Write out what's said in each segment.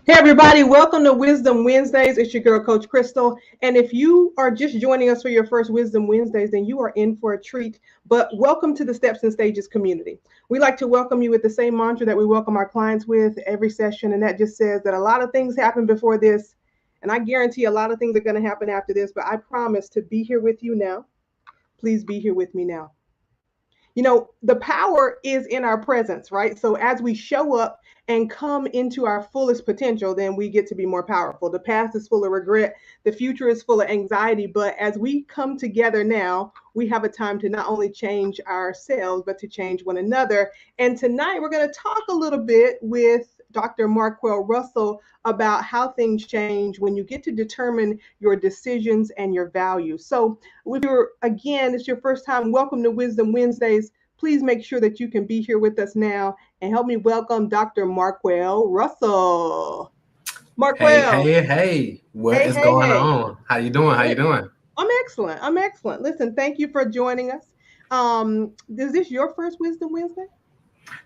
Hey everybody, welcome to Wisdom Wednesdays. It's your girl, Coach Crystal. And if you are just joining us for your first Wisdom Wednesdays, then you are in for a treat. But welcome to the Steps and Stages community. We like to welcome you with the same mantra that we welcome our clients with every session. And that just says that a lot of things happen before this. And I guarantee a lot of things are going to happen after this. But I promise to be here with you now. Please be here with me now. The power is in our presence, right? So as we show up and come into our fullest potential, then we get to be more powerful. The past is full of regret, the future is full of anxiety, but as we come together now, we have a time to not only change ourselves, but to change one another. And tonight we're going to talk a little bit with Dr. Marquel Russell about how things change when you get to determine your decisions and your values. So if it's your first time, welcome to Wisdom Wednesdays. Please make sure that you can be here with us now and help me welcome Dr. Marquel Russell. Marquel. Hey. What Hey, is hey, going hey. on? How you doing? How you doing? I'm excellent. I'm excellent. Listen, thank you for joining us. Is this your first Wisdom Wednesday?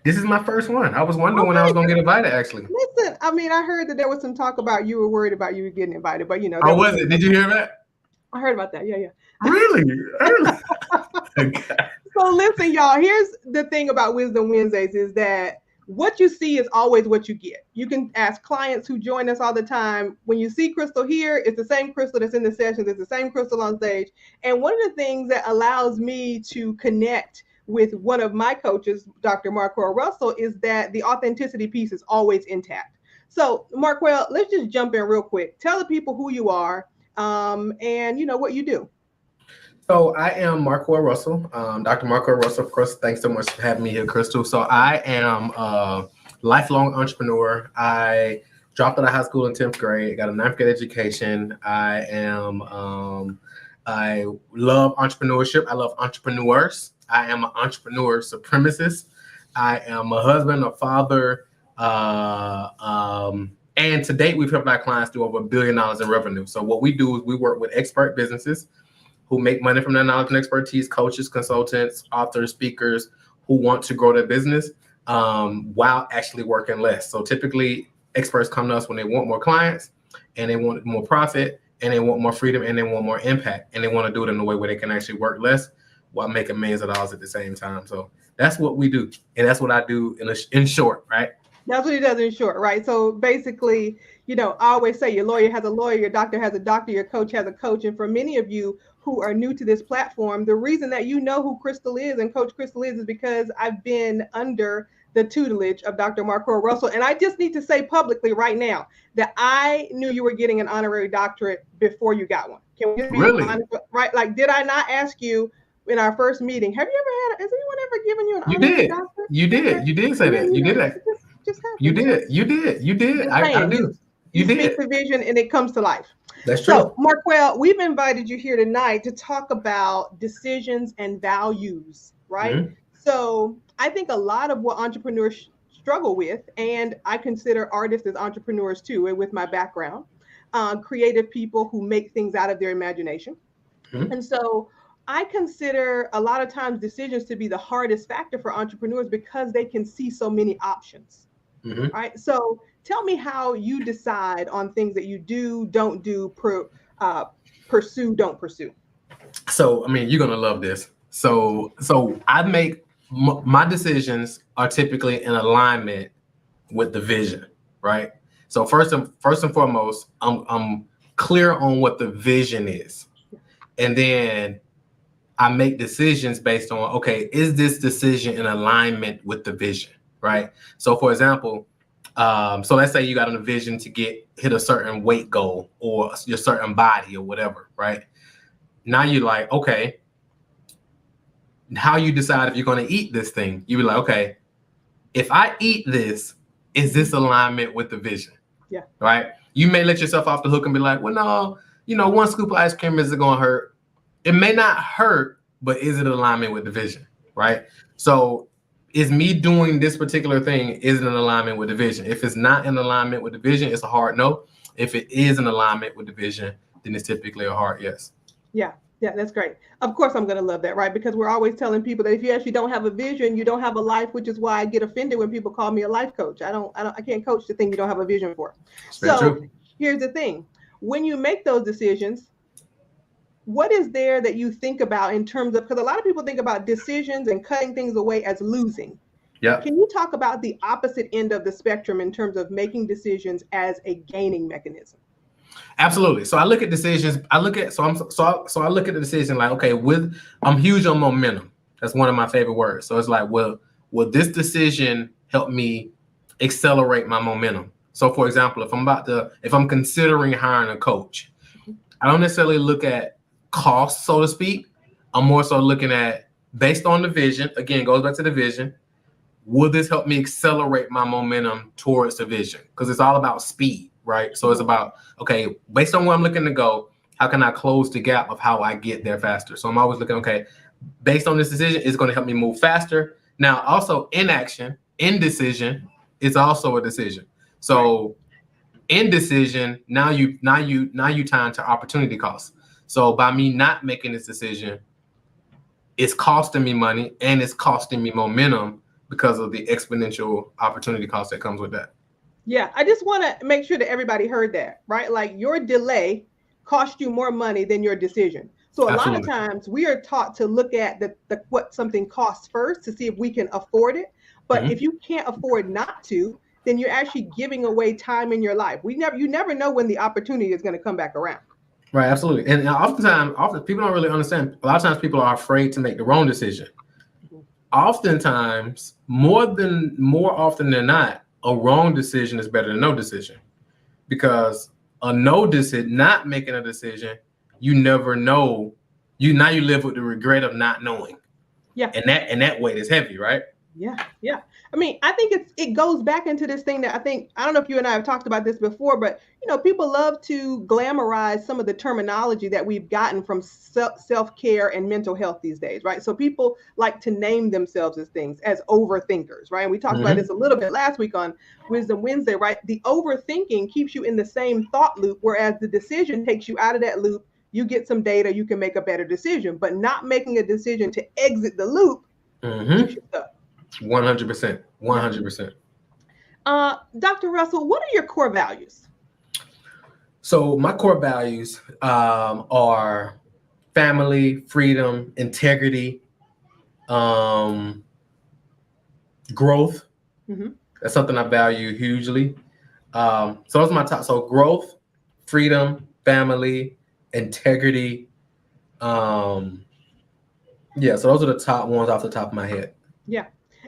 This is my first one. I was wondering when I was Okay. gonna get invited, actually. Listen, I heard that there was some talk about you were worried about you getting invited, but Oh, that was was it? Did you hear that? I heard about that. Yeah, yeah. Really? Really? Okay. So listen, y'all, here's the thing about Wisdom Wednesdays is that what you see is always what you get. You can ask clients who join us all the time. When you see Crystal here, it's the same Crystal that's in the sessions. It's the same Crystal on stage. And one of the things that allows me to connect with one of my coaches, Dr. Marquel Russell, is that the authenticity piece is always intact. So Marquel, let's just jump in real quick. Tell the people who you are and what you do. So I am Marquel Russell, Dr. Marquel Russell. Of course, thanks so much for having me here, Crystal. So I am a lifelong entrepreneur. I dropped out of high school in 10th grade, got a ninth grade education. I love entrepreneurship. I love entrepreneurs. I am an entrepreneur supremacist. I am a husband, a father, and to date, we've helped our clients do over $1 billion in revenue. So what we do is we work with expert businesses who make money from their knowledge and expertise, coaches, consultants, authors, speakers who want to grow their business while actually working less. So typically, experts come to us when they want more clients and they want more profit and they want more freedom and they want more impact and they want to do it in a way where they can actually work less while making millions of dollars at the same time. So that's what we do. And that's what I do in short, right? That's what he does in short, right? So basically, I always say your lawyer has a lawyer, your doctor has a doctor, your coach has a coach. And for many of you who are new to this platform, the reason that you know who Crystal is and Coach Crystal is because I've been under the tutelage of Dr. Marquel Russell. And I just need to say publicly right now that I knew you were getting an honorary doctorate before you got one. Can we just be Really? honest, right? Like, did I not ask you in our first meeting, has anyone ever given you an You honorary did. doctorate? You Okay. did. You did say And then, that. You did that. it just You happened. did. You did. You did. Just I saying, do. you You speak did. the vision and it comes to life. That's So, true. Marquel, we've invited you here tonight to talk about decisions and values, right? Mhm. So, I think a lot of what entrepreneurs struggle with, and I consider artists as entrepreneurs too, with my background, creative people who make things out of their imagination. Mhm. And so, I consider a lot of times decisions to be the hardest factor for entrepreneurs because they can see so many options, Mhm. right? So tell me how you decide on things that you do, don't do, pursue, don't pursue. So, I mean, you're gonna love this. So I make my decisions are typically in alignment with the vision, right? So first and foremost, I'm clear on what the vision is, and then I make decisions based on, okay, is this decision in alignment with the vision, right? So for example, so let's say you got a vision to hit a certain weight goal or your certain body or whatever, right? Now you're like, okay, how you decide if you're going to eat this thing? You be like, okay, if I eat this, is this alignment with the vision, Yeah. right? You may let yourself off the hook and be like, well, no, one scoop of ice cream isn't going to hurt. It may not hurt, but is it in alignment with the vision, right? So is me doing this particular thing, is it in alignment with the vision? If it's not in alignment with the vision, it's a hard no. If it is in alignment with the vision, then it's typically a hard yes. Yeah. Yeah, that's great. Of course, I'm going to love that, right? Because we're always telling people that if you actually don't have a vision, you don't have a life, which is why I get offended when people call me a life coach. I can't coach the thing you don't have a vision for. It's very So true. here's the thing. When you make those decisions, what is there that you think about in terms of, because a lot of people think about decisions and cutting things away as losing. Yep. Can you talk about the opposite end of the spectrum in terms of making decisions as a gaining mechanism? Absolutely. So I look at decisions. I look at I look at the decision like, okay, I'm huge on momentum. That's one of my favorite words. So it's like, well, will this decision help me accelerate my momentum? So for example, if I'm considering hiring a coach, I don't necessarily look at cost, so to speak. I'm more so looking at based on the vision. Again, it goes back to the vision. Will this help me accelerate my momentum towards the vision? Because it's all about speed, right? So it's about, okay, based on where I'm looking to go, how can I close the gap of how I get there faster? So I'm always looking, okay, based on this decision, it's going to help me move faster. Now, also inaction, indecision is also a decision. So indecision, now you tie into opportunity cost. So by me not making this decision, it's costing me money and it's costing me momentum because of the exponential opportunity cost that comes with that. Yeah, I just want to make sure that everybody heard that, right? Like your delay cost you more money than your decision. So a lot of Absolutely. times we are taught to look at the what something costs first to see if we can afford it. But if Mm-hmm. you can't afford not to, then you're actually giving away time in your life. You never know when the opportunity is going to come back around. Right, absolutely. And often people don't really understand. A lot of times people are afraid to make the wrong decision. Mhm. Oftentimes, more often than not, a wrong decision is better than no decision. Because a no decision, not making a decision, you never know. You live with the regret of not knowing. Yeah. And that weight is heavy, right? Yeah, yeah. I mean, I think it goes back into this thing that I don't know if you and I have talked about this before, but people love to glamorize some of the terminology that we've gotten from self-care and mental health these days, right? So people like to name themselves as things as overthinkers, right? And we talked about Mm-hmm. this a little bit last week on Wisdom Wednesday, right? The overthinking keeps you in the same thought loop, whereas the decision takes you out of that loop. You get some data, you can make a better decision, but not making a decision to exit the loop keeps Mm-hmm. you stuck. 100%. Yeah. 100%. Dr. Russell, what are your core values? So my core values are family, freedom, integrity, um, growth. Mm-hmm. That's something I value hugely. So those are my top. So growth, freedom, family, integrity. Um, yeah. So those are the top ones off the top of my head. Yeah.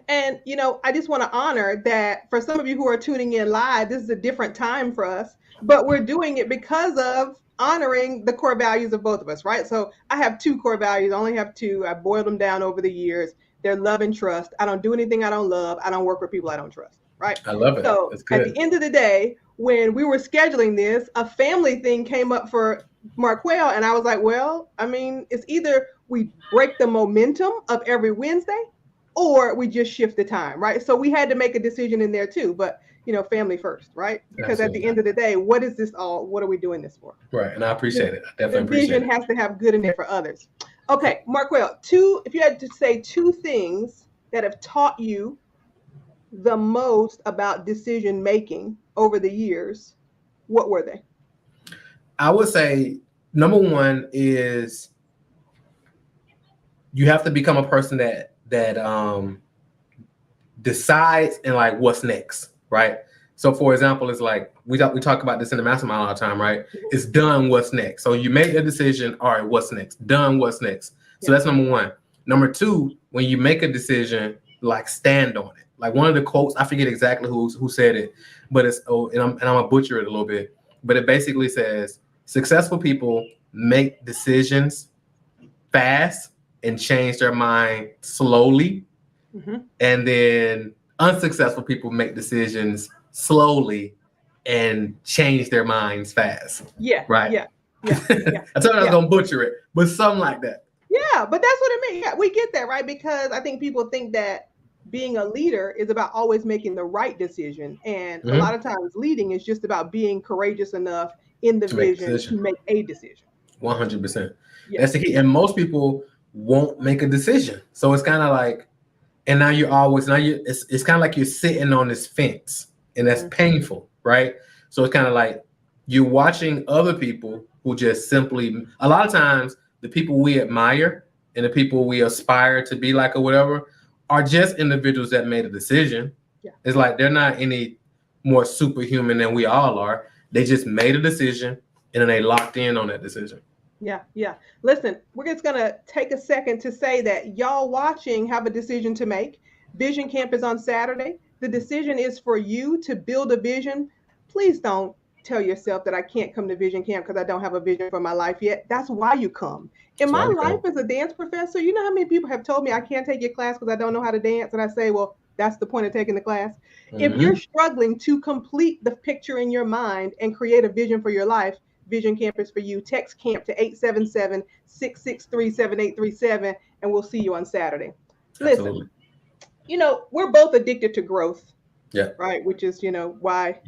And, I just want to honor that for some of you who are tuning in live, this is a different time for us, but we're doing it because of honoring the core values of both of us, right? So I have two core values. I only have two. I boiled them down over the years. They're love and trust. I don't do anything I don't love. I don't work with people I don't trust, right? I love it. So That's at the good. end of the day, when we were scheduling this, a family thing came up for Marquel. And I was like, well, I mean, it's either we break the momentum of every Wednesday or we just shift the time, right? So we had to make a decision in there too, but family first, right? Because at the Absolutely. end of the day, what is this all? What are we doing this for? Right. And I The, appreciate it. I the definitely appreciate vision it. has to have good in there for others. Okay, Marquel, if you had to say two things that have taught you the most about decision making over the years, what were they? I would say number one is you have to become a person that decides and like what's next, right? So for example, it's like we talk about this in the mastermind all the time, right? It's done, what's next. So you make a decision, all right, what's next? Done, what's next? So Yeah. that's number one. Number two, when you make a decision, like stand on it. Like one of the quotes, I forget exactly who said it, but it's and I'm gonna butcher it a little bit, but it basically says successful people make decisions fast and change their mind slowly, Mm-hmm. and then unsuccessful people make decisions slowly and change their minds fast. Yeah, Right? yeah, yeah, yeah, I told you I was yeah. gonna butcher it, but something like that. Yeah, but that's what it means. Yeah, we get that, right? Because I think people think that being a leader is about always making the right decision. And a lot Mm-hmm. of times leading is just about being courageous enough in the To make a vision to decision. make a decision. 100%. Yeah. That's the key. And most people won't make a decision. So it's kind of like, and now you're always, now you, it's kind of like you're sitting on this fence, and that's painful, right? So it's kind of like you're watching other people who just simply, a lot of times, the people we admire and the people we aspire to be like or whatever are just individuals that made a decision. Yeah. It's like they're not any more superhuman than we all are. They just made a decision and then they locked in on that decision. Yeah, yeah. Listen, we're just going to take a second to say that y'all watching have a decision to make. Vision Camp is on Saturday. The decision is for you to build a vision. Please don't tell yourself that I can't come to Vision Camp because I don't have a vision for my life yet. That's why you come. In That's why my we life go. as a dance professor, you know how many people have told me I can't take your class because I don't know how to dance? And I say, well, that's the point of taking the class. If you're struggling to complete the picture in your mind and create a vision for your life, Vision Camp is for you. Text CAMP to 877-663-7837, and we'll see you on Saturday. Listen, Absolutely. we're both addicted to growth. Yeah. Right. Which is, why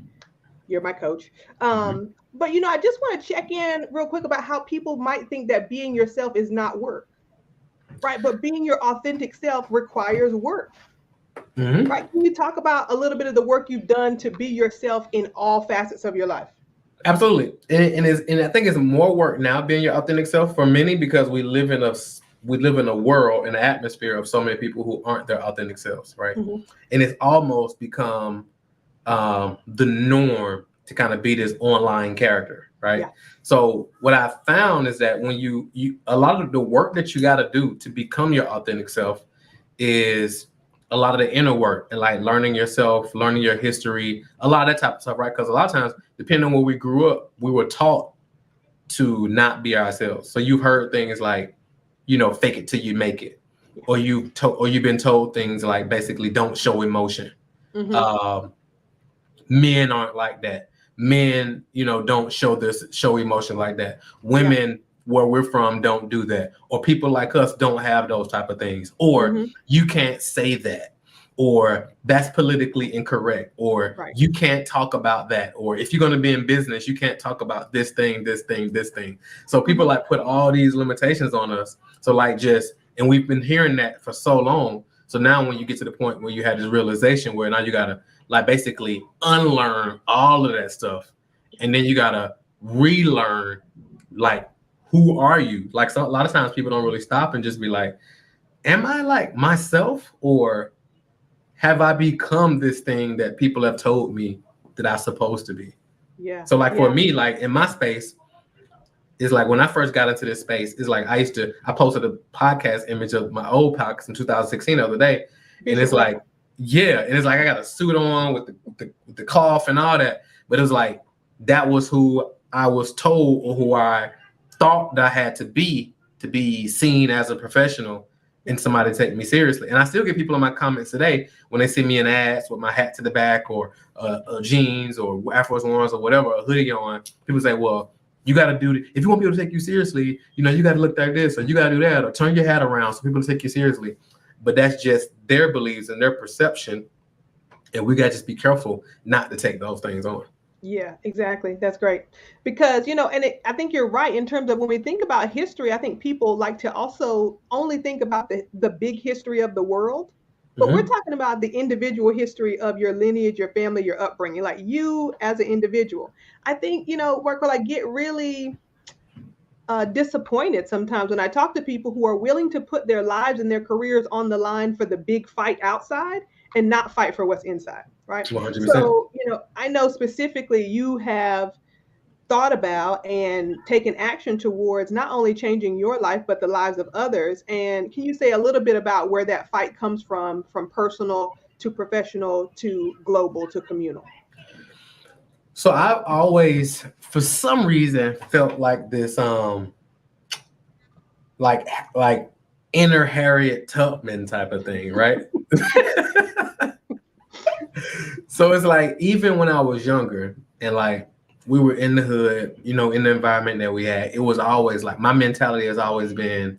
you're my coach. But, I just want to check in real quick about how people might think that being yourself is not work. Right. But being your authentic self requires work. Right. Can you talk about a little bit of the work you've done to be yourself in all facets of your life? Absolutely, and I think it's more work now being your authentic self for many because we live in a world, an atmosphere of so many people who aren't their authentic selves, right? And it's almost become the norm to kind of be this online character, right? Yeah. So what I found is that when you a lot of the work that you got to do to become your authentic self is a lot of the inner work and like learning yourself, learning your history, a lot of that type of stuff, right? Because a lot of times, depending on where we grew up, we were taught to not be ourselves. So you've heard things like, fake it till you make it, or you've been told things like basically don't show emotion. Men aren't like that. Men, don't show emotion like that. Women, where we're from, don't do that, or people like us don't have those type of things, or you can't say that, or that's politically incorrect, or you can't talk about that, or if you're going to be in business, you can't talk about this thing. So people like put all these limitations on us. So and we've been hearing that for so long. So now when you get to the point where you had this realization where now you got to like basically unlearn all of that stuff, and then you got to relearn like, who are you? Like, a lot of times people don't really stop and just be like, am I like myself, or have I become this thing that people have told me that I'm supposed to be? Yeah. So like for me, like in my space, it's like when I first got into this space, it's like I posted a podcast image of my old podcast in 2016 the other day. And it's like, and it's like I got a suit on with the cough and all that. But it was like, that was who I was told, or who I thought that I had to be seen as a professional and somebody take me seriously. And I still get people in my comments today when they see me in ads with my hat to the back, or jeans, or Air Force Ones, or whatever, a hoodie on. People say, well, you got to do it. If you want people to take you seriously, you got to look like this, or you got to do that, or turn your hat around so people take you seriously. But that's just their beliefs and their perception. And we got to just be careful not to take those things on. Yeah, exactly. That's great. Because, I think you're right in terms of when we think about history, I think people like to also only think about the big history of the world. But we're talking about the individual history of your lineage, your family, your upbringing, like you as an individual. I think, Marquel, I get really disappointed sometimes when I talk to people who are willing to put their lives and their careers on the line for the big fight outside and not fight for what's inside, right? 100%. So, I know specifically you have thought about and taken action towards not only changing your life, but the lives of others. And can you say a little bit about where that fight comes from personal to professional to global to communal? So I've always, for some reason, felt like this, like inner Harriet Tubman type of thing, right? So it's like, even when I was younger and like we were in the hood, in the environment that we had, it was always like, my mentality has always been,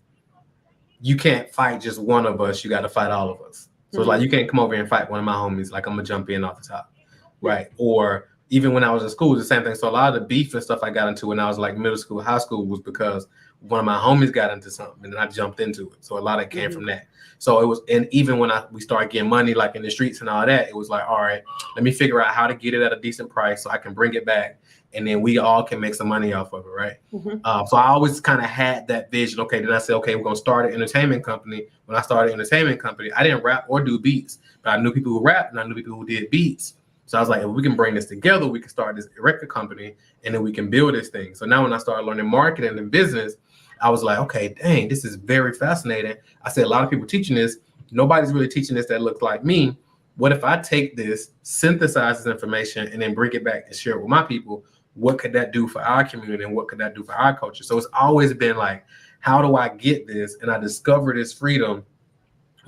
you can't fight just one of us, you got to fight all of us. So it's like, you can't come over here and fight one of my homies, like I'm gonna jump in off the top, right? Or even when I was in school, the same thing. So a lot of the beef and stuff I got into when I was like middle school, high school was because one of my homies got into something and then I jumped into it. So a lot of it came from that. So it was, and even when we started getting money like in the streets and all that, it was like, all right, let me figure out how to get it at a decent price so I can bring it back, and then we all can make some money off of it, right? So I always kind of had that vision. Okay, then I said, okay, we're gonna start an entertainment company. When I started an entertainment company, I didn't rap or do beats, but I knew people who rap and I knew people who did beats. So I was like, if we can bring this together, we can start this record company, and then we can build this thing. So now when I started learning marketing and business, I was like, okay, dang, this is very fascinating. I said, a lot of people teaching this. Nobody's really teaching this that looks like me. What if I take this, synthesize this information, and then bring it back and share it with my people? What could that do for our community, and what could that do for our culture? So it's always been like, how do I get this? And I discover this freedom,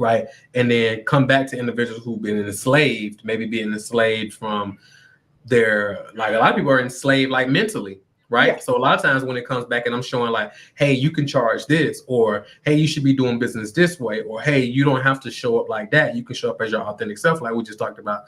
right? And then come back to individuals who've been enslaved, maybe being enslaved from their, like a lot of people are enslaved like mentally, right? So a lot of times when it comes back and I'm showing like, hey, you can charge this, or hey, you should be doing business this way, or hey, you don't have to show up like that. You can show up as your authentic self, like we just talked about.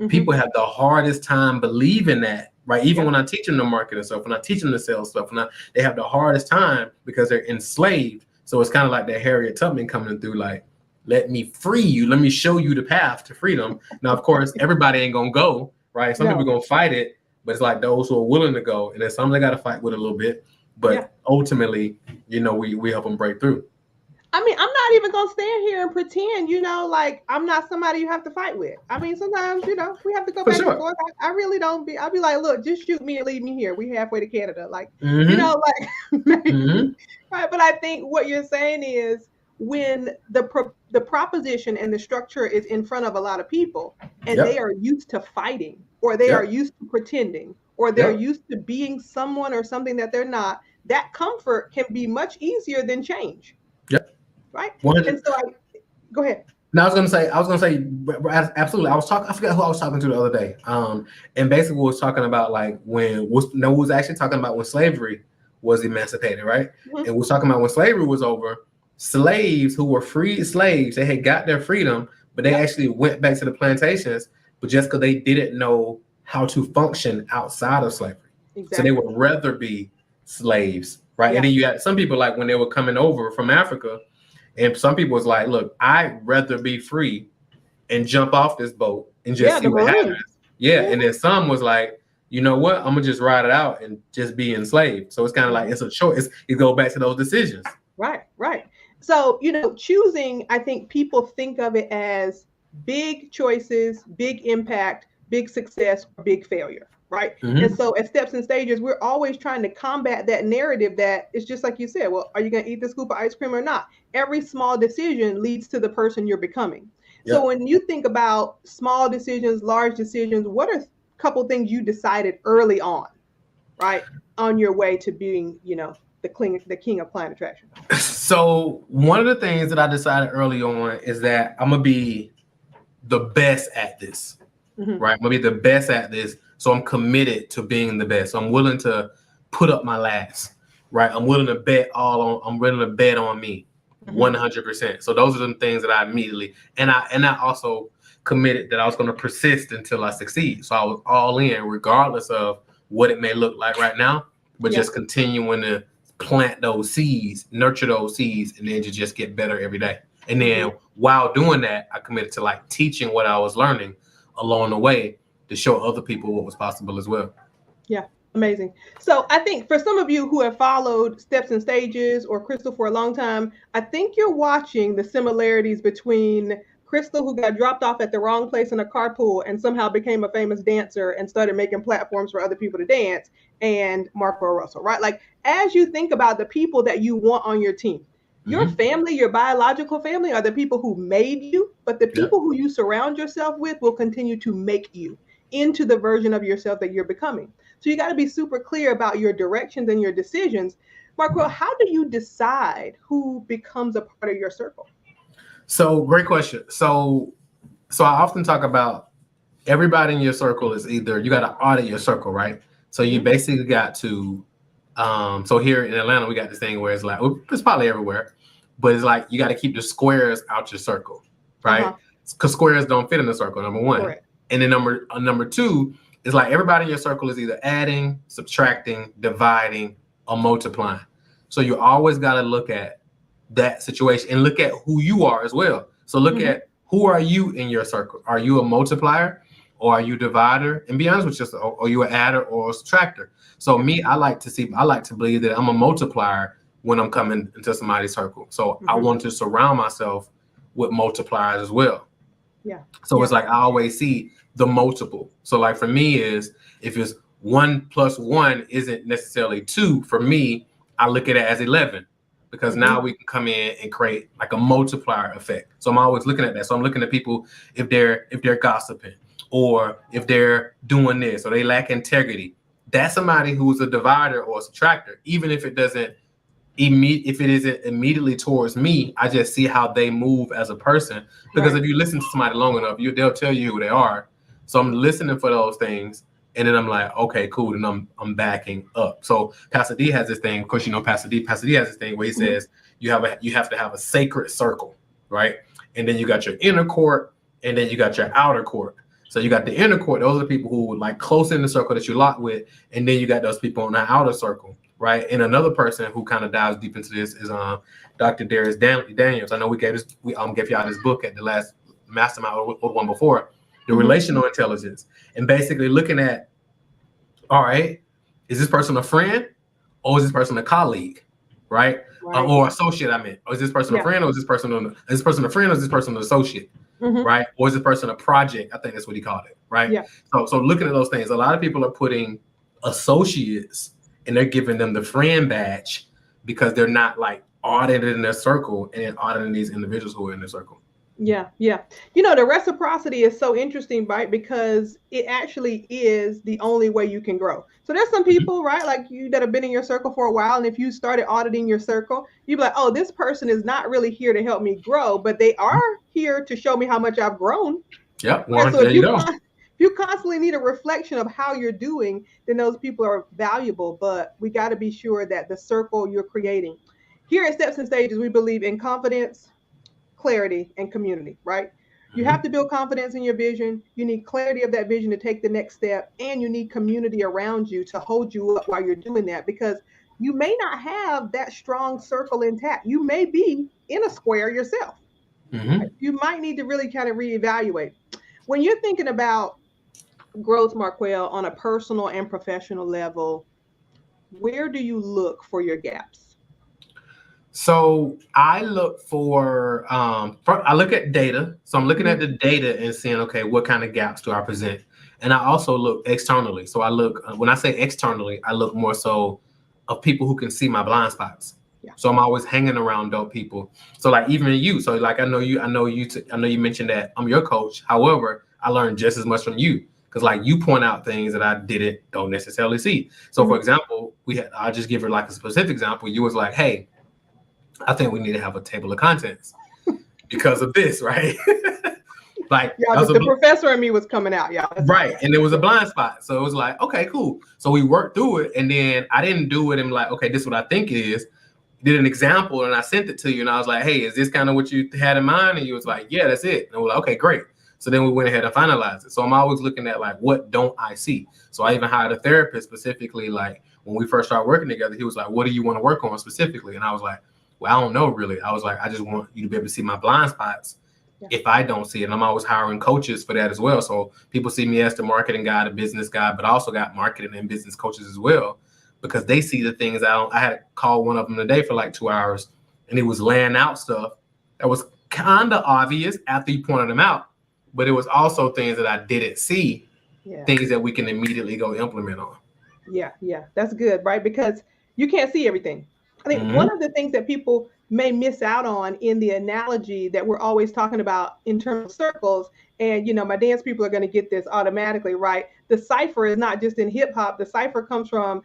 People have the hardest time believing that, right? Even when I teach them the marketing stuff, when I teach them the sales stuff, they have the hardest time because they're enslaved. So it's kind of like that Harriet Tubman coming through, like, let me free you. Let me show you the path to freedom. Now, of course, everybody ain't going to go, right? Some people going to fight it, but it's like those who are willing to go. And then some they got to fight with a little bit. But ultimately, you know, we help them break through. I mean, I'm not even going to stand here and pretend, you know, like I'm not somebody you have to fight with. I mean, sometimes, you know, we have to go back and forth. I really don't I'll be like, look, just shoot me and leave me here. We halfway to Canada. Like, you know, like, right. But I think what you're saying is, when the proposition and the structure is in front of a lot of people and they are used to fighting, or they are used to pretending, or they're used to being someone or something that they're not, that comfort can be much easier than change. Right. 100. And so go ahead. No, I was gonna say, absolutely. I forgot who I was talking to the other day. And basically we was talking about like we was actually talking about when slavery was emancipated, right? And we was talking about when slavery was over. Slaves who were freed slaves, they had got their freedom, but they actually went back to the plantations, but just because they didn't know how to function outside of slavery. So they would rather be slaves, right? And then you got some people, like when they were coming over from Africa, and some people was like, look, I'd rather be free and jump off this boat and just see what happens. And then some was like, you know what, I'm gonna just ride it out and just be enslaved. So it's kind of like, it's a choice. You go back to those decisions. Right. So, you know, choosing, I think people think of it as big choices, big impact, big success, big failure, right? And so at Steps and Stages, we're always trying to combat that narrative that it's just like you said, well, are you going to eat the scoop of ice cream or not? Every small decision leads to the person you're becoming. So when you think about small decisions, large decisions, what are a couple things you decided early on, right, on your way to being, you know, the king of client attraction? So one of the things that I decided early on is that I'm gonna be the best at this, right? I'm gonna be the best at this. So I'm committed to being the best. So I'm willing to put up my last, right? I'm willing to bet I'm willing to bet on me 100%. So those are the things that I immediately, and I also committed that I was going to persist until I succeed. So I was all in, regardless of what it may look like right now, but just continuing to plant those seeds, nurture those seeds, and then to just get better every day. And then while doing that, I committed to like teaching what I was learning along the way to show other people what was possible as well. Yeah, amazing. So I think for some of you who have followed Steps and Stages or Crystal for a long time, I think you're watching the similarities between Crystal, who got dropped off at the wrong place in a carpool and somehow became a famous dancer and started making platforms for other people to dance, and Marquel Russell, right? Like, as you think about the people that you want on your team, your family, your biological family, are the people who made you, but the people who you surround yourself with will continue to make you into the version of yourself that you're becoming. So you got to be super clear about your directions and your decisions. Marquel, how do you decide who becomes a part of your circle? So great question. So I often talk about everybody in your circle is either, you got to audit your circle, right? So you basically got to, so here in Atlanta, we got this thing where it's like, it's probably everywhere, but it's like, you got to keep the squares out your circle, right? Because squares don't fit in the circle, number one. Correct. And then number two, It's like everybody in your circle is either adding, subtracting, dividing, or multiplying. So you always got to look at that situation and look at who you are as well. So look at who are you in your circle? Are you a multiplier or are you a divider? And be honest with yourself, are you an adder or a subtractor? So me, I like to believe that I'm a multiplier when I'm coming into somebody's circle. So I want to surround myself with multipliers as well. Yeah. So it's like I always see the multiple. So like for me is if it's 1 + 1 isn't necessarily 2, for me, I look at it as 11 because now we can come in and create like a multiplier effect. So I'm always looking at that. So I'm looking at people if they're gossiping or if they're doing this or they lack integrity. That's somebody who's a divider or a subtractor, even if it doesn't if it isn't immediately towards me. I just see how they move as a person, because if you listen to somebody long enough, they'll tell you who they are. So I'm listening for those things, and then I'm like, okay, cool, and I'm backing up. So Pastor D has this thing. Of course, you know Pastor D. Pastor D has this thing where he says you have to have a sacred circle, right? And then you got your inner court, and then you got your outer court. So you got the inner court; those are the people who like close in the circle that you lock with, and then you got those people on the outer circle. Right. And another person who kind of dives deep into this is Dr. Darius Daniels. I know we gave y'all this book at the last mastermind or one before, the relational intelligence, and basically looking at, all right, is this person a friend or is this person a colleague, right? Or associate? I meant, or is this person a friend or is this person a friend or is this person an associate, right? Or is this person a project? I think that's what he called it, right? Yeah. So looking at those things, a lot of people are putting associates and they're giving them the friend badge because they're not like audited in their circle and auditing these individuals who are in their circle. Yeah, yeah. You know, the reciprocity is so interesting, right? Because it actually is the only way you can grow. So there's some people, right, like you that have been in your circle for a while, and if you started auditing your circle, you'd be like, oh, this person is not really here to help me grow, but they are here to show me how much I've grown. Yep. Right? So if you constantly need a reflection of how you're doing, then those people are valuable. But we got to be sure that the circle you're creating. Here at Steps and Stages, we believe in confidence, clarity, and community, right? You have to build confidence in your vision. You need clarity of that vision to take the next step, and you need community around you to hold you up while you're doing that, because you may not have that strong circle intact. You may be in a square yourself. Right? You might need to really kind of reevaluate. When you're thinking about growth, Marquel, on a personal and professional level, where do you look for your gaps? So I look for, I look at data. So I'm looking at the data and seeing, okay, what kind of gaps do I present? And I also look externally. So I look, when I say externally, I look more so of people who can see my blind spots. Yeah. So I'm always hanging around dope people. So like even you, so like I know you mentioned that I'm your coach. However, I learned just as much from you, because like you point out things that I don't necessarily see. So for example, I'll just give her like a specific example. You was like, hey, I think we need to have a table of contents because of this, right? Like the professor and me was coming out, right. And there was a blind spot. So it was like, okay, cool. So we worked through it, and then I didn't do it and like, okay, this is what I think it is. Did an example and I sent it to you, and I was like, hey, is this kind of what you had in mind? And you was like, yeah, that's it. And we're like, okay, great. So then we went ahead and finalized it. So I'm always looking at like, what don't I see? So I even hired a therapist specifically. Like when we first started working together, he was like, what do you want to work on specifically? And I was like, well, I don't know really. I was like, I just want you to be able to see my blind spots if I don't see it. And I'm always hiring coaches for that as well. So people see me as the marketing guy, the business guy, but I also got marketing and business coaches as well, because they see the things I had to call one of them today for like 2 hours, and he was laying out stuff that was kind of obvious after you pointed them out, but it was also things that I didn't see, things that we can immediately go implement on. Yeah, that's good, right? Because you can't see everything. I think one of the things that people may miss out on in the analogy that we're always talking about in terms of circles, and you know, my dance people are going to get this automatically, right? The cipher is not just in hip hop. The cipher comes from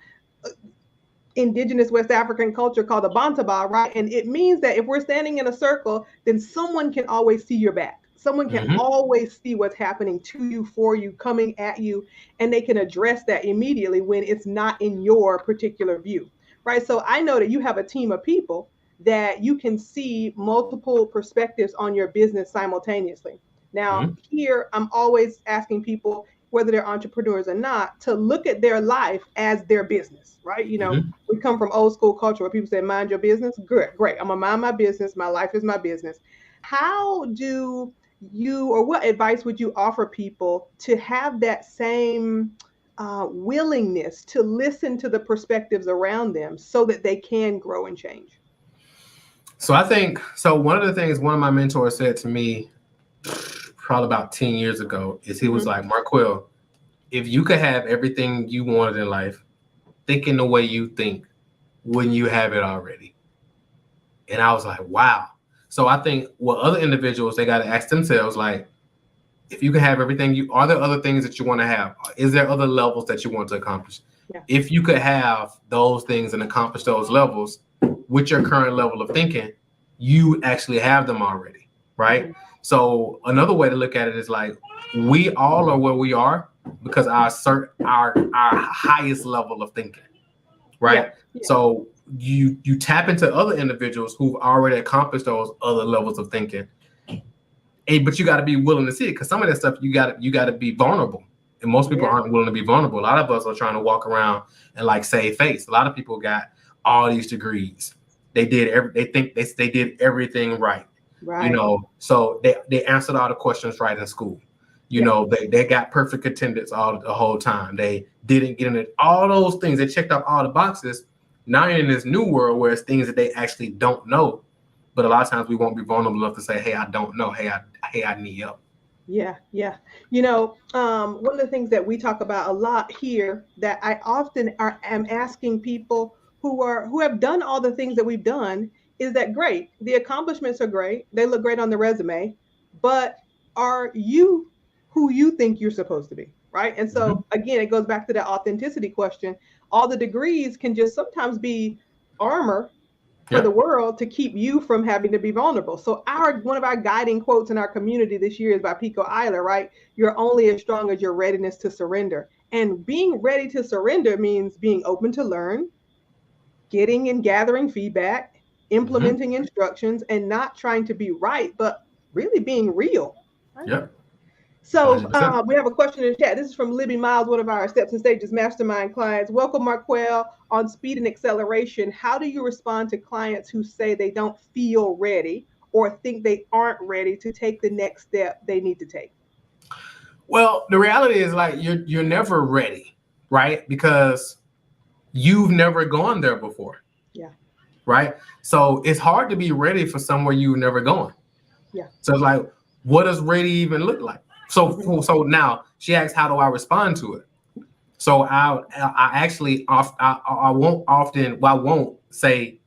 indigenous West African culture called the Bantaba, right? And it means that if we're standing in a circle, then someone can always see your back. Someone can always see what's happening to you, for you, coming at you, and they can address that immediately when it's not in your particular view. Right. So I know that you have a team of people that you can see multiple perspectives on your business simultaneously. Now, here, I'm always asking people, whether they're entrepreneurs or not, to look at their life as their business, right? Mhm. We come from old school culture where people say, mind your business. Great, great. I'm gonna mind my business. My life is my business. How do you, or what advice would you offer people to have that same willingness to listen to the perspectives around them so that they can grow and change? So I think so. One of the things one of my mentors said to me probably about 10 years ago is he was Hmm. like, Marquel, if you could have everything you wanted in life, thinking the way you think, wouldn't you have it already? And I was like, wow. So I think what other individuals, they got to ask themselves, like, if you can have everything are there other things that you want to have? Is there other levels that you want to accomplish? Yeah. If you could have those things and accomplish those levels with your current level of thinking, you actually have them already, right? Mhm. So another way to look at it is like we all are where we are because our highest level of thinking, Yeah. right? Yeah. So you tap into other individuals who've already accomplished those other levels of thinking. But you got to be willing to see it because some of that stuff you got to be vulnerable, and most people Yeah. aren't willing to be vulnerable. A lot of us are trying to walk around and like save face. A lot of people got all these degrees. They think they did everything right, Right. So they answered all the questions right in school. Yeah. They got perfect attendance all the whole time. They didn't get in it. All those things, they checked off all the boxes. Now you're in this new world where it's things that they actually don't know. But a lot of times we won't be vulnerable enough to say, "Hey, I don't know. Hey, I need help." Yeah, yeah. One of the things that we talk about a lot here that I often am asking people who have done all the things that we've done is that great. The accomplishments are great. They look great on the resume, but are you who you think you're supposed to be? Right. And Mhm. so again, it goes back to that authenticity question. All the degrees can just sometimes be armor for the Yep. world to keep you from having to be vulnerable. So our one of our guiding quotes in our community this year is by Pico Eiler, right? You're only as strong as your readiness to surrender. And being ready to surrender means being open to learn, getting and gathering feedback, Mhm. implementing instructions, and not trying to be right, but really being real. Right? Yep. So 100%. we have a question in the chat. This is from Libby Miles, one of our Steps and Stages mastermind clients. Welcome, Marquel, on speed and acceleration. How do you respond to clients who say they don't feel ready or think they aren't ready to take the next step they need to take? Well, the reality is like you're never ready, right? Because you've never gone there before, Yeah, right? So it's hard to be ready for somewhere you've never gone. yeah. So it's like, what does ready even look like? Mhm. So now she asks, how do I respond to it? So I actually I won't often, well, I won't say,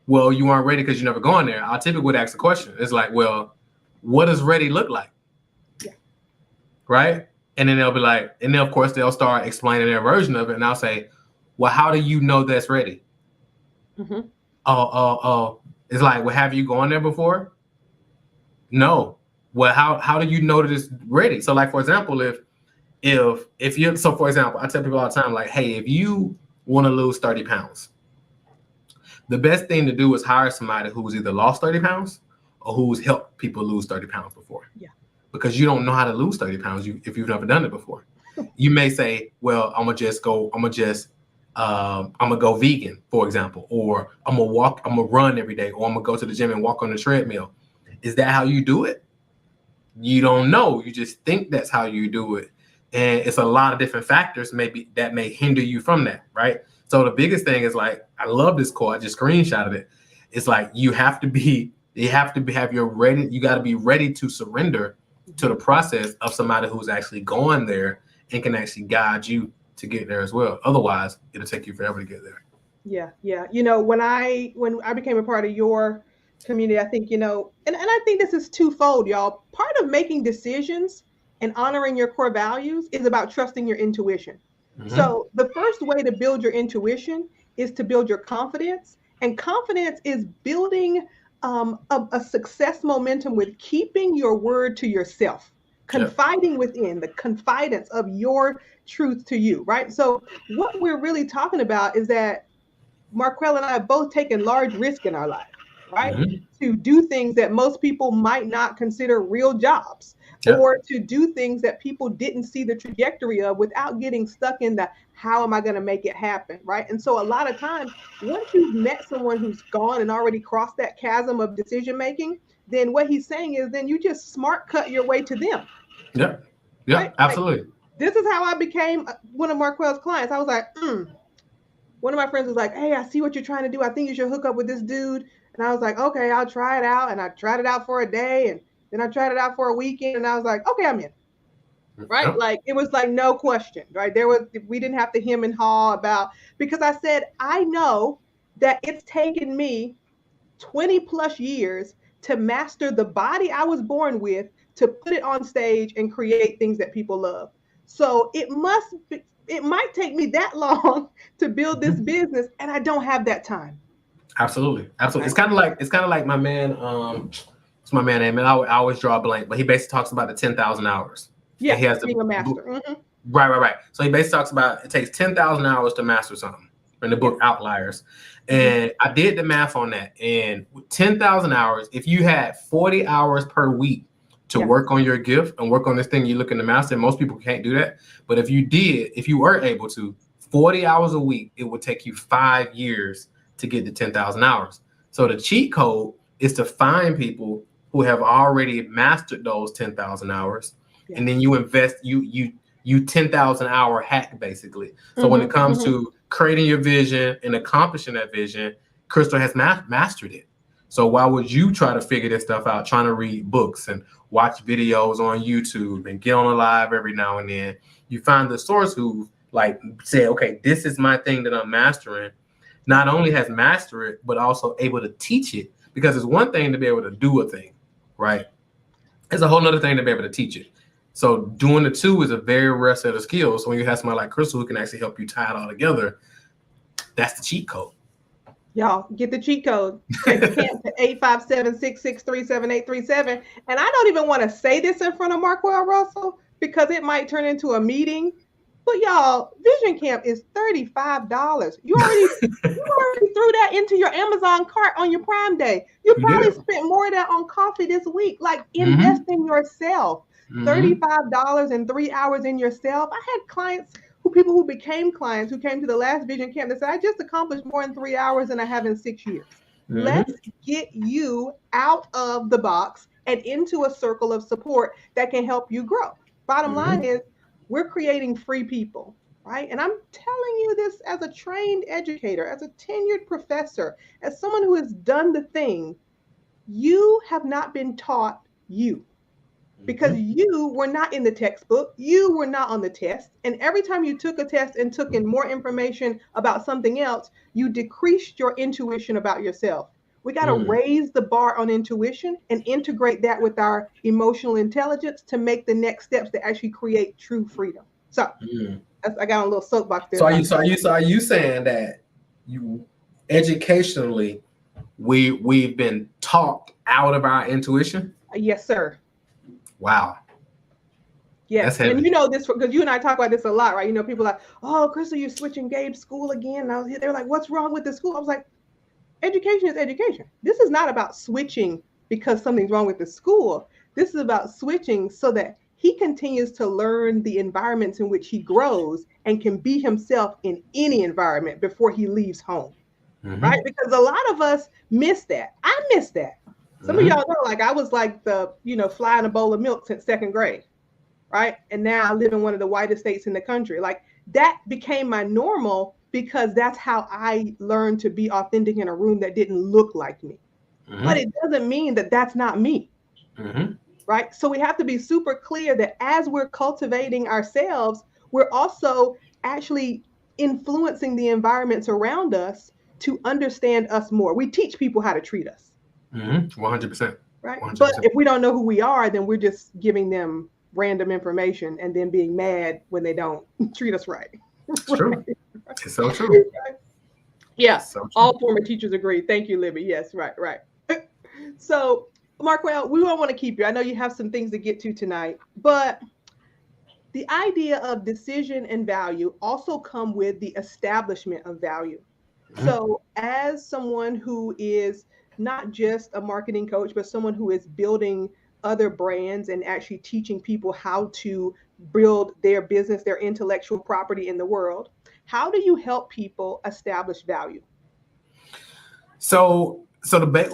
well, you aren't ready because you never gone there. I typically would ask the question. It's like, well, what does ready look like? Yeah. Right? And then they'll be like, and then of course they'll start explaining their version of it. And I'll say, well, how do you know that's ready? Hmm. Oh. It's like, well, have you gone there before? No. Well, how do you know that it's ready? So like, for example, if you, so for example, I tell people all the time, like, hey, if you want to lose 30 pounds, the best thing to do is hire somebody who's either lost 30 pounds or who's helped people lose 30 pounds before. Yeah. Because you don't know how to lose 30 pounds if you've never done it before. You may say, well, I'm gonna go vegan, for example, or I'm gonna run every day, or I'm gonna go to the gym and walk on the treadmill. Is that how you do it? You don't know. You just think that's how you do it. And it's a lot of different factors maybe that may hinder you from that, right? So the biggest thing is like, I love this quote. I just screenshotted it. It's like you have to have your ready, you got to be ready to surrender to the Hmm. process of somebody who's actually going there and can actually guide you to get there as well. Otherwise, it'll take you forever to get there. Yeah, yeah. When I became a part of your community, I think, and I think this is twofold, y'all. Part of making decisions and honoring your core values is about trusting your intuition. Mm-hmm. So the first way to build your intuition is to build your confidence. And confidence is building a success momentum with keeping your word to yourself, Yep. confiding within the confidence of your truth to you, right? So what we're really talking about is that Marquel and I have both taken large risk in our life, right? Mm-hmm. To do things that most people might not consider real jobs. Yeah. or to do things that people didn't see the trajectory of without getting stuck in the how am I going to make it happen, right? And so a lot of times, once you've met someone who's gone and already crossed that chasm of decision making, then what he's saying is then you just smart cut your way to them, Yeah. Yeah. right? Like Absolutely. this is how I became one of Marquel's clients. I was like, one of my friends was like, "Hey, I see what you're trying to do. I think you should hook up with this dude." And I was like, "Okay, I'll try it out." And I tried it out for a day, and then I tried it out for a weekend, and I was like, "Okay, I'm in." Right? Yeah. Like it was like no question, right? We didn't have to hem and haw about, because I said, I know that it's taken me 20 plus years to master the body I was born with, to put it on stage and create things that people love. So it might take me that long to build this Mhm. business, and I don't have that time. Absolutely. Absolutely. Right? It's kind of like my man. What's my man name? And I always draw a blank, but he basically talks about the 10,000 hours, and Yeah, he has being a the. master. Right. So he basically talks about it takes 10,000 hours to master something in the Yeah. book Outliers. Mhm. And I did the math on that. And with 10,000 hours, if you had 40 hours per week to Yeah. work on your gift and work on this thing you're looking to master, most people can't do that. But if you were able to, 40 hours a week, it would take you 5 years to get to 10,000 hours. So the cheat code is to find people who have already mastered those 10,000 hours. Yeah. And then you invest, you 10,000 hour hack basically. So when it comes to creating your vision and accomplishing that vision, Crystal has mastered it. So why would you try to figure this stuff out, trying to read books and watch videos on YouTube and get on a live every now and then? You find the source who like say, okay, this is my thing that I'm mastering. Not only has mastered it, but also able to teach it. Because it's one thing to be able to do a thing, right? It's a whole nother thing to be able to teach it. So doing the two is a very rare set of skills. So when you have somebody like Crystal who can actually help you tie it all together, that's the cheat code. Y'all get the cheat code. Text camp to 857-663-7837. And I don't even want to say this in front of Marquel Russell because it might turn into a meeting. But y'all, Vision Camp is $35. You already threw that into your Amazon cart on your Prime Day. You You probably did. spent more of that on coffee this week. Like invest Mm-hmm. in yourself. Mm-hmm. $35 and 3 hours in yourself. I had clients people who became clients who came to the last Vision Camp that said, I just accomplished more in 3 hours than I have in 6 years. Mm-hmm. Let's get you out of the box and into a circle of support that can help you grow. Bottom line Mm-hmm. is, we're creating free people, right? And I'm telling you this as a trained educator, as a tenured professor, as someone who has done the thing. You have not been taught you, because you were not in the textbook, you were not on the test. And every time you took a test and took in more information about something else, you decreased your intuition about yourself. We got to Mm-hmm. raise the bar on intuition and integrate that with our emotional intelligence to make the next steps that actually create true freedom. So Mm-hmm. I got a little soapbox there So are about you so are you so are you saying that you educationally we've been talked out of our intuition? yes, sir. Wow, that's Yes, and heavy. you know this because you and I talk about this a lot, right? You know, people are like, "Oh, Crystal, you're switching Gabe's school again." And they were like, "What's wrong with the school?" I was like, education is education. This is not about switching because something's wrong with the school. This is about switching so that he continues to learn the environments in which he grows and can be himself in any environment before he leaves home, right? Mm-hmm. Because a lot of us miss that. I miss that. Some of Mm-hmm. y'all know, like I was like the, fly in a bowl of milk since second grade, right? And now I live in one of the whitest states in the country. Like that became my normal because that's how I learned to be authentic in a room that didn't look like me. But Mm-hmm. it doesn't mean that that's not me, Mm-hmm. right? So we have to be super clear that as we're cultivating ourselves, we're also actually influencing the environments around us to understand us more. We teach people how to treat us, Mm-hmm. 100%. right? But 100%. if we don't know who we are, then we're just giving them random information and then being mad when they don't treat us right. It's Right. true. It's so true. Yeah, It's so true. all former teachers agree. Thank you, Libby. Yes, right. So, Marquel, we don't want to keep you. I know you have some things to get to tonight, but the idea of decision and value also come with the establishment of value. Mm-hmm. So, as someone who is not just a marketing coach, but someone who is building other brands and actually teaching people how to build their business, their intellectual property in the world. How do you help people establish value? So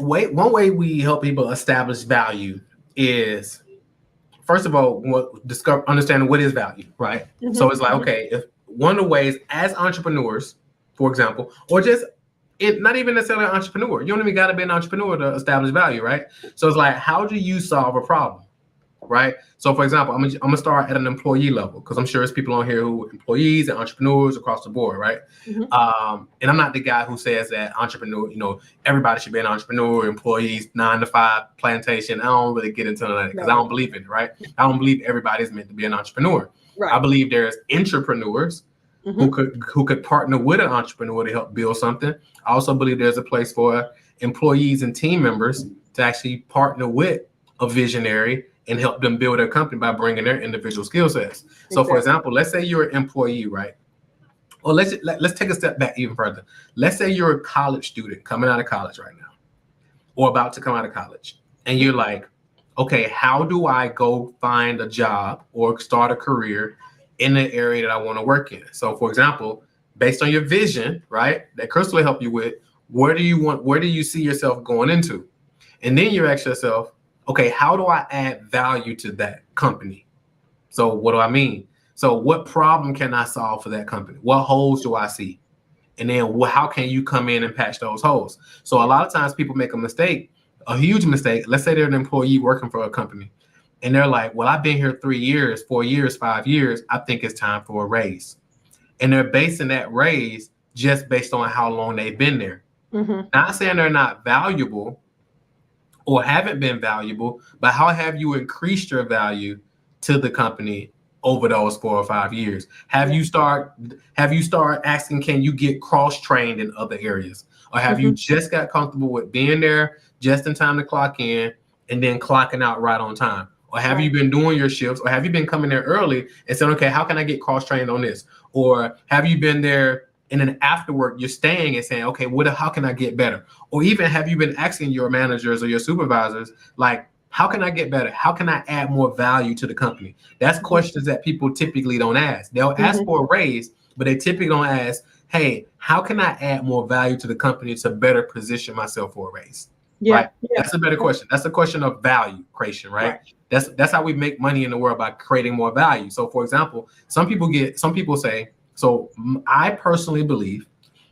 one way we help people establish value is, first of all, understanding what is value, right? So Mm-hmm, it's like, mm-hmm. okay, if one of the ways as entrepreneurs, for example, or just not even necessarily an entrepreneur, you don't even got to be an entrepreneur to establish value, right? So it's like, how do you solve a problem? Right. So, for example, I'm gonna start at an employee level because I'm sure there's people on here who employees and entrepreneurs across the board, right? Mm-hmm. And I'm not the guy who says that entrepreneur, everybody should be an entrepreneur, employees, 9 to 5, plantation. I don't really get into that because I don't believe in it, right? I don't believe everybody's meant to be an entrepreneur. Right. I believe there's entrepreneurs who could partner with an entrepreneur to help build something. I also believe there's a place for employees and team members to actually partner with a visionary and help them build their company by bringing their individual skill sets. So, for example, let's say you're an employee, right? Or let's take a step back even further. Let's say you're a college student coming out of college right now, or about to come out of college, and you're like, okay, how do I go find a job or start a career in the area that I want to work in? So, for example, based on your vision, right, that Crystal will help you with, where do you see yourself going into? And then you ask yourself, okay, how do I add value to that company? So what do I mean? So what problem can I solve for that company? What holes do I see? And then how can you come in and patch those holes? So a lot of times people make a huge mistake. Let's say they're an employee working for a company and they're like, well, I've been here 3 years, 4 years, 5 years. I think it's time for a raise. And they're basing that raise just based on how long they've been there. Mm-hmm. Not saying they're not valuable or haven't been valuable, but how have you increased your value to the company over those 4 or 5 years? Have you start asking, can you get cross-trained in other areas? Or have you just got comfortable with being there just in time to clock in and then clocking out right on time? Or have you been doing your shifts? Or have you been coming there early and saying, okay, how can I get cross-trained on this? Or have you been there and then afterward you're staying and saying, okay, how can I get better? Or even have you been asking your managers or your supervisors, like, how can I get better? How can I add more value to the company? That's questions that people typically don't ask. They'll ask for a raise, but they typically don't ask, hey, how can I add more value to the company to better position myself for a raise? Yeah, right? That's a better question. That's a question of value creation, right? That's how we make money in the world, by creating more value. So, for example, some people say, so I personally believe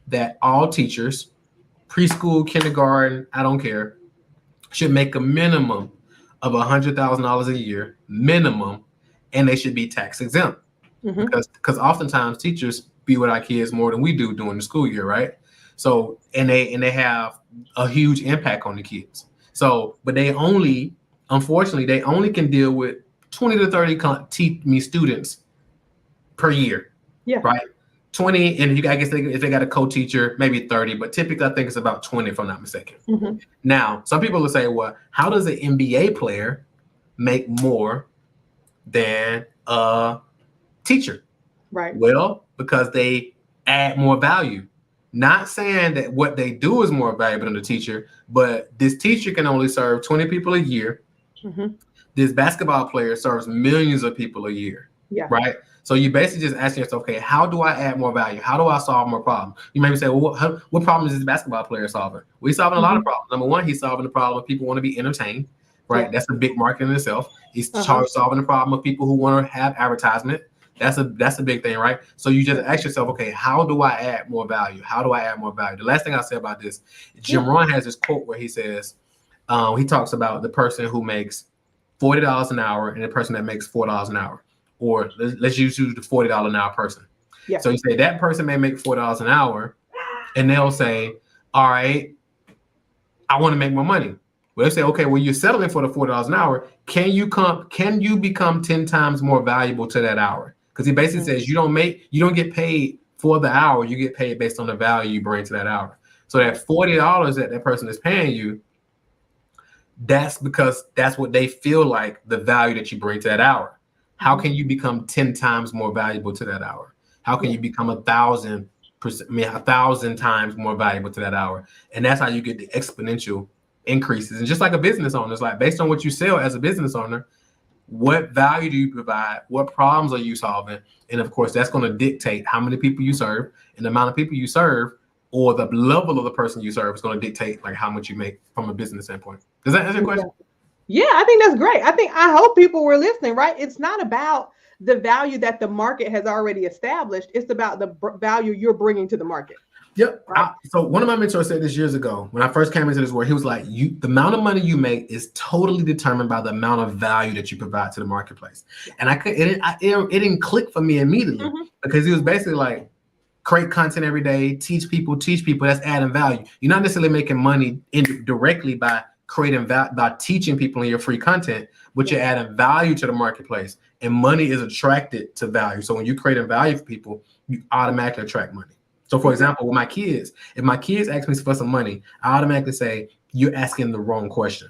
that all teachers, preschool, kindergarten, I don't care, should make a minimum of $100,000 a year, minimum, and they should be tax exempt. Because oftentimes teachers be with our kids more than we do during the school year, right? So and they have a huge impact on the kids. So, but unfortunately, they only can deal with 20 to 30 students per year. Yeah. Right. 20, and I guess if they got a co-teacher, maybe 30, but typically I think it's about 20 if I'm not mistaken. Now, some people will say, well, how does an NBA player make more than a teacher? Right. Well, because they add more value. Not saying that what they do is more valuable than the teacher, but this teacher can only serve 20 people a year. This basketball player serves millions of people a year. Yeah. Right. So you basically just asking yourself, okay, how do I add more value? How do I solve more problems? You may say, well, what problem is this basketball player solving? Well, he's solving a lot of problems. Number one, he's solving the problem of people want to be entertained, right? Yeah. That's a big market in itself. He's solving the problem of people who want to have advertisement. That's a big thing, right? So you just ask yourself, okay, how do I add more value? How do I add more value? The last thing I'll say about this, Jim Rohn has this quote where he says, he talks about the person who makes $40 an hour and the person that makes $4 an hour. Or let's use the $40 an hour person. Yeah. So you say that person may make $4 an hour, and they'll say, all right, I want to make more money. Well, they say, okay, well, you're settling for the $4 an hour. Can you become 10 times more valuable to that hour? Because he basically says you don't get paid for the hour, you get paid based on the value you bring to that hour. So that $40 that person is paying you, that's because that's what they feel like the value that you bring to that hour. How can you become 10 times more valuable to that hour? How can you become 1,000 times more valuable to that hour? And that's how you get the exponential increases. And just like a business owner, it's like based on what you sell as a business owner, what value do you provide? What problems are you solving? And of course, that's going to dictate how many people you serve, and the amount of people you serve or the level of the person you serve is going to dictate like how much you make from a business standpoint. Does that answer your question? Yeah, I think that's great. I hope people were listening, right? It's not about the value that the market has already established. It's about the value you're bringing to the market. Yep. Right? So one of my mentors said this years ago when I first came into this world. He was like, the amount of money you make is totally determined by the amount of value that you provide to the marketplace. And it didn't click for me immediately because he was basically like, create content every day, teach people. That's adding value. You're not necessarily making money directly by creating by teaching people in your free content, but you're adding value to the marketplace. And money is attracted to value. So when you're creating value for people, you automatically attract money. So for example, with my kids, if my kids ask me for some money, I automatically say, you're asking the wrong question.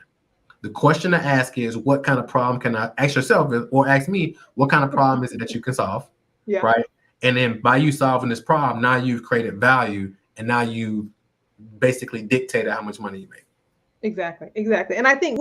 The question to ask is, what kind of problem can I ask yourself, or ask me, what kind of problem is it that you can solve? Yeah. Right. And then by you solving this problem, now you've created value, and now you basically dictated how much money you make. Exactly. And I think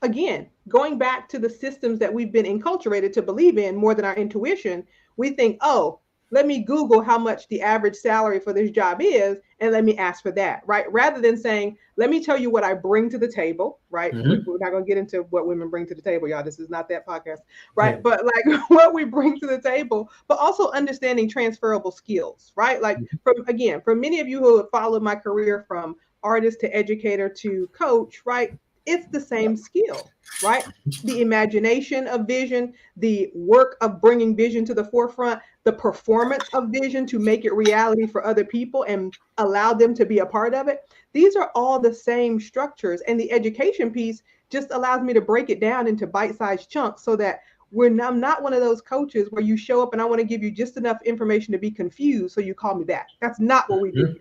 again, going back to the systems that we've been enculturated to believe in more than our intuition, we think, oh, let me Google how much the average salary for this job is, and let me ask for that, right? Rather than saying, let me tell you what I bring to the table, right? We're not going to get into what women bring to the table, y'all. This is not that podcast, right? Yeah. But like what we bring to the table, but also understanding transferable skills, right? Like for many of you who have followed my career from artist to educator to coach, right? It's the same skill, right? The imagination of vision, the work of bringing vision to the forefront, the performance of vision to make it reality for other people and allow them to be a part of it. These are all the same structures. And the education piece just allows me to break it down into bite-sized chunks so that I'm not one of those coaches where you show up and I want to give you just enough information to be confused, so you call me back. That's not what we do here,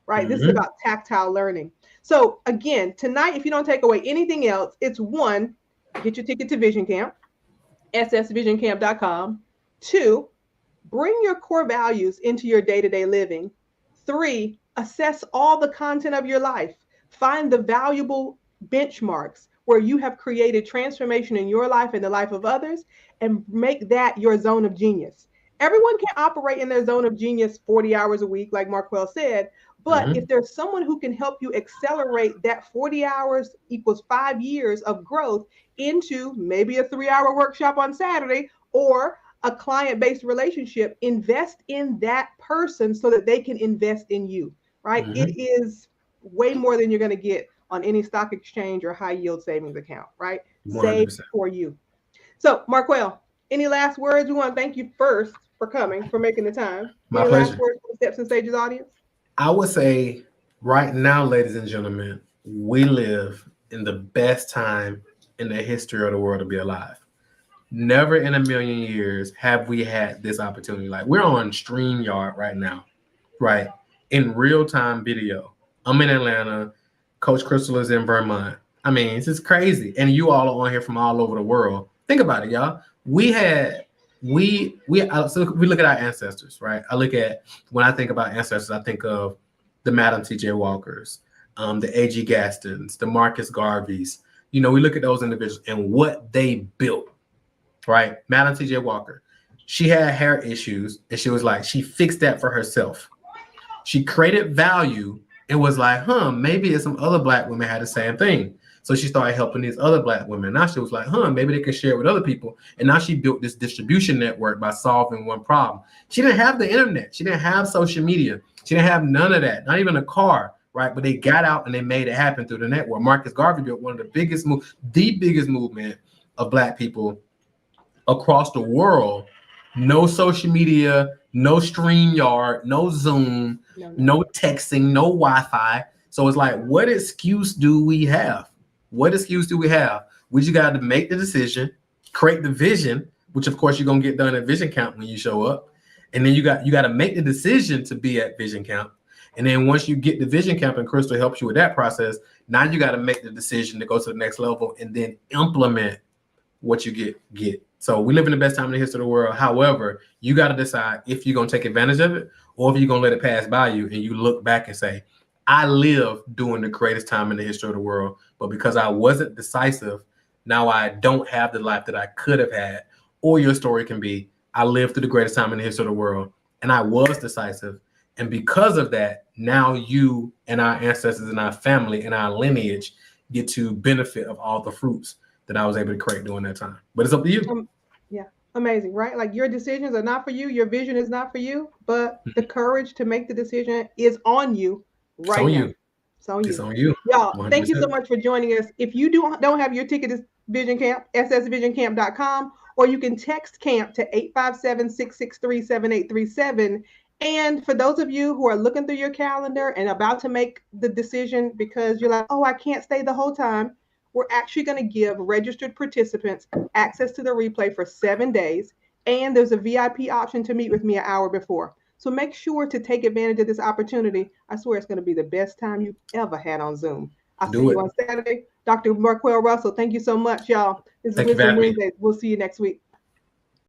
right? This is about tactile learning. So again, tonight, if you don't take away anything else, it's 1, get your ticket to Vision Camp, ssvisioncamp.com. 2, bring your core values into your day-to-day living. 3, assess all the content of your life. Find the valuable benchmarks where you have created transformation in your life and the life of others, and make that your zone of genius. Everyone can operate in their zone of genius 40 hours a week, like Marquel said. But if there's someone who can help you accelerate that 40 hours equals 5 years of growth into maybe a 3-hour workshop on Saturday or a client-based relationship, invest in that person so that they can invest in you, right? It is way more than you're going to get on any stock exchange or high yield savings account, right? 100%. Save for you. So Marquel, any last words? We want to thank you first for coming, for making the time. My pleasure. Last words for the Steps and Stages audience? I would say right now, ladies and gentlemen, we live in the best time in the history of the world to be alive. Never in a million years have we had this opportunity. Like, we're on StreamYard right now, right? In real-time video. I'm in Atlanta. Coach Crystal is in Vermont. I mean, it's just crazy. And you all are on here from all over the world. Think about it, y'all. We look at our ancestors, right? When I think about ancestors, I think of the Madam T.J. Walkers, the A.G. Gastons, the Marcus Garveys. We look at those individuals and what they built, right? Madam T.J. Walker, she had hair issues, and she was like, she fixed that for herself. She created value and was like, maybe some other Black women had the same thing. So she started helping these other Black women. Now she was like, maybe they can share it with other people. And now she built this distribution network by solving one problem. She didn't have the internet. She didn't have social media. She didn't have none of that, not even a car, right? But they got out and they made it happen through the network. Marcus Garvey built one of the biggest movement of Black people across the world. No social media, no StreamYard, no Zoom, no texting, no Wi-Fi. So it's like, what excuse do we have? We just got to make the decision, create the vision, which of course you're going to get done at Vision Camp when you show up. And then you got to make the decision to be at Vision Camp. And then once you get the Vision Camp and Crystal helps you with that process, now you got to make the decision to go to the next level and then implement what you get. So we live in the best time in the history of the world. However, you got to decide if you're going to take advantage of it or if you're going to let it pass by you and you look back and say, I live during the greatest time in the history of the world, but because I wasn't decisive, now I don't have the life that I could have had. Or your story can be, I lived through the greatest time in the history of the world, and I was decisive. And because of that, now you and our ancestors and our family and our lineage get to benefit of all the fruits that I was able to create during that time. But it's up to you. Yeah, amazing, right? Like your decisions are not for you, your vision is not for you, but the courage to make the decision is on you It's right on now. you. It's on It's you. on you. Y'all, thank you so 100%. much for joining us. If you don't have your ticket to Vision Camp, ssvisioncamp.com, or you can text camp to 857-663-7837. And for those of you who are looking through your calendar and about to make the decision because you're like, oh, I can't stay the whole time, we're actually going to give registered participants access to the replay for 7 days. And there's a VIP option to meet with me an hour before. So make sure to take advantage of this opportunity. I swear it's going to be the best time you've ever had on Zoom. I'll see Do you it. on Saturday. Dr. Marquel Russell, thank you so much, y'all. This is Thank you for Wisdom having me. Wednesdays. We'll see you next week.